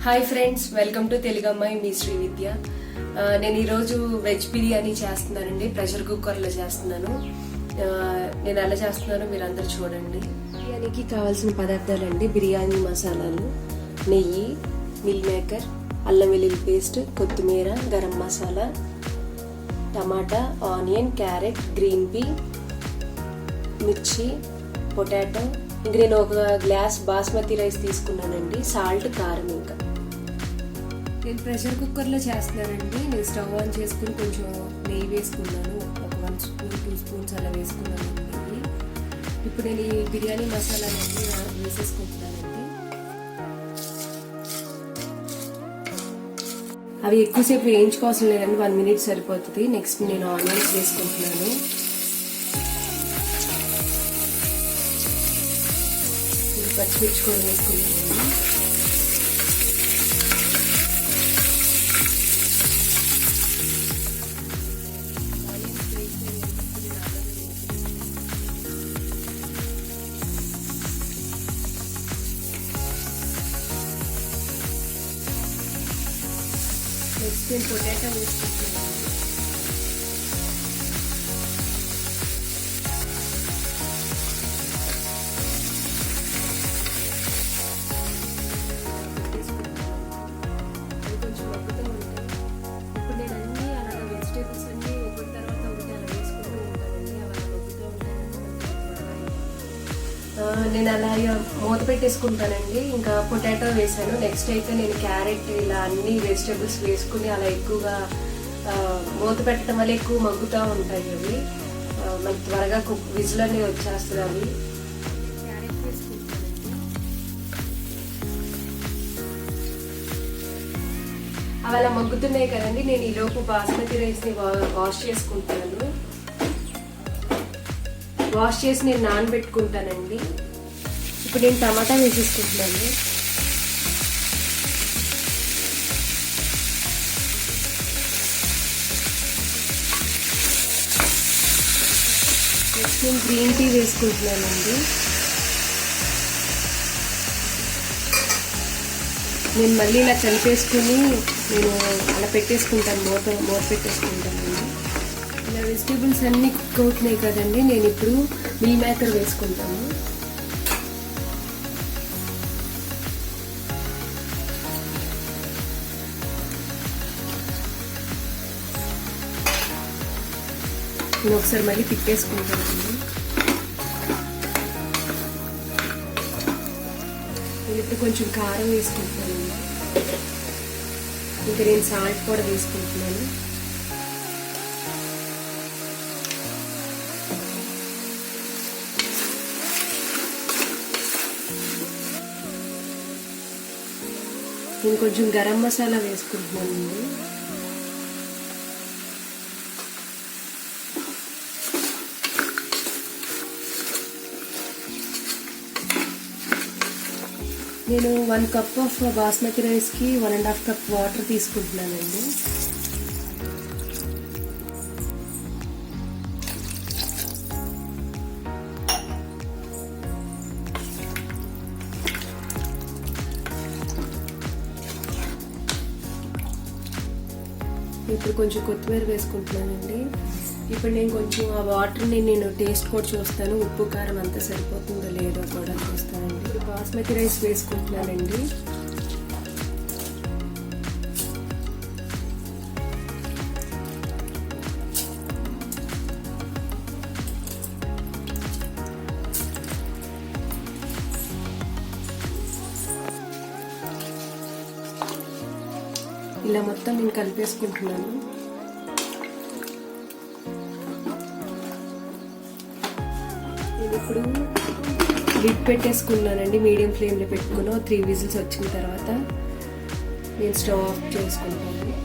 Hi friends, welcome to తెలుగమ్మాయి మీ శ్రీ విద్య. నేను ఈరోజు veg biryani చేస్తున్నానండి. ప్రెషర్ కుక్కర్లో చేస్తున్నాను. నేను ఎలా చేస్తున్నానో మీరు అందరు చూడండి. బిర్యానీకి కావాల్సిన పదార్థాలండి: బిర్యానీ మసాలాలు, నెయ్యి, మిల్ మేకర్, అల్లం వెల్లుల్లి పేస్ట్, కొత్తిమీర, గరం మసాలా, టమాటా, ఆనియన్, క్యారెట్, గ్రీన్ పీ, మిర్చి, పొటాటో. ఇంక నేను ఒక గ్లాస్ బాస్మతి రైస్ తీసుకున్నానండి. సాల్ట్, కారం. ఇంకా నేను ప్రెషర్ కుక్కర్లో చేస్తున్నానండి. నేను స్టవ్ ఆన్ చేసుకుని కొంచెం నెయ్యి వేసుకున్నాను. ఒక 1 స్పూన్ 2 స్పూన్స్ అలా వేసుకున్నాను నెయ్యి. ఇప్పుడు నేను ఈ బిర్యానీ మసాలాలన్నీ వేసేసుకుంటున్నానండి. అవి ఎక్కువసేపు వేయించుకోవాల్సిన లేదండి, 1 మినిట్ సరిపోతుంది. నెక్స్ట్ నేను ఆనియన్స్ వేసుకుంటున్నాను. పచ్చిమిర్చి కూడా వేసుకుంటున్నాను. నెక్స్ట్ నేను పొటాటో వేసుకుంటున్నాను. నేను అలా మూత పెట్టేసుకుంటానండి. ఇంకా పొటాటో వేసాను. నెక్స్ట్ అయితే నేను క్యారెట్, ఇలా అన్ని వెజిటేబుల్స్ వేసుకుని అలా ఎక్కువగా మూత పెట్టడం వల్ల ఎక్కువ మగ్గుతూ ఉంటాయి. అవి మనకి త్వరగా విజిల్ అనేది వచ్చేస్తుంది. అవి క్యారెట్ వేసుకుంటానండి. అవి అలా మగ్గుతున్నాయి కదండి. నేను ఈలోపు బాస్మతి రైస్ని వాష్ చేసుకుంటాను. వాష్ చేసి నేను నానబెట్టుకుంటానండి. ఇప్పుడు నేను టమాటా వేసేసుకుంటున్నాను. నెక్స్ట్ నేను గ్రీన్ టీ వేసుకుంటున్నానండి. నేను మళ్ళీ ఇలా కలిపేసుకుని నేను అలా పెట్టేసుకుంటాను. మూత పెట్టేసుకుంటానండి. ఇలా వెజిటేబుల్స్ అన్నీ కుక్ అవుతున్నాయి కదండి. నేను ఇప్పుడు మిల్ మేకర్ వేసుకుంటాను. నేను ఒకసారి మళ్ళీ తిప్పేసుకుంటానండి. నేను ఇప్పుడు కొంచెం కారం వేసుకుంటున్నాను. ఇంకా నేను సాల్ట్ కూడా వేసుకుంటున్నాను. నేను కొంచెం గరం మసాలా వేసుకుంటున్నానండి. నేను 1 కప్ ఆఫ్ బాస్మతి రైస్కి 1.5 కప్ వాటర్ తీసుకుంటున్నానండి. ఇప్పుడు కొంచెం కొత్తిమీర వేసుకుంటున్నానండి. ఇప్పుడు నేను కొంచెం ఆ వాటర్ని నేను టేస్ట్ కూడా చూస్తాను. ఉప్పు కారం అంతా సరిపోతుందో లేదో కూడా చూస్తానండి. ఇప్పుడు బాస్మతి రైస్ వేసుకుంటున్నానండి. ఇలా మొత్తం నేను కలిపేసుకుంటున్నాను. నేను ఇప్పుడు లిడ్ పెట్టేసుకున్నానండి. మీడియం ఫ్లేమ్లో పెట్టుకుని 3 విజిల్స్ వచ్చిన తర్వాత నేను స్టవ్ ఆఫ్ చేసుకుంటాను.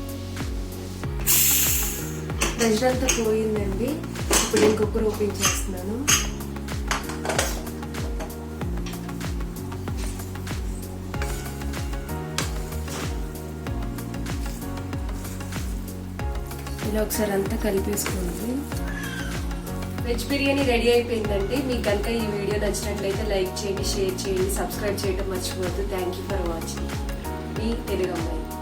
ప్రెషర్ అంతా పోయిందండి. ఇప్పుడు నేను కుక్కర్ ఓపెన్ చేస్తున్నాను. ఇలా ఒకసారి అంతా కలిపేసుకోండి. వెజ్ బిర్యానీ రెడీ అయిపోయిందండి. మీకు కనుక ఈ వీడియో నచ్చినట్లయితే లైక్ చేయండి, షేర్ చేయండి, సబ్స్క్రైబ్ చేయడం మర్చిపోవద్దు. Thank you for watching. మీ తెలుగు అమ్మాయి.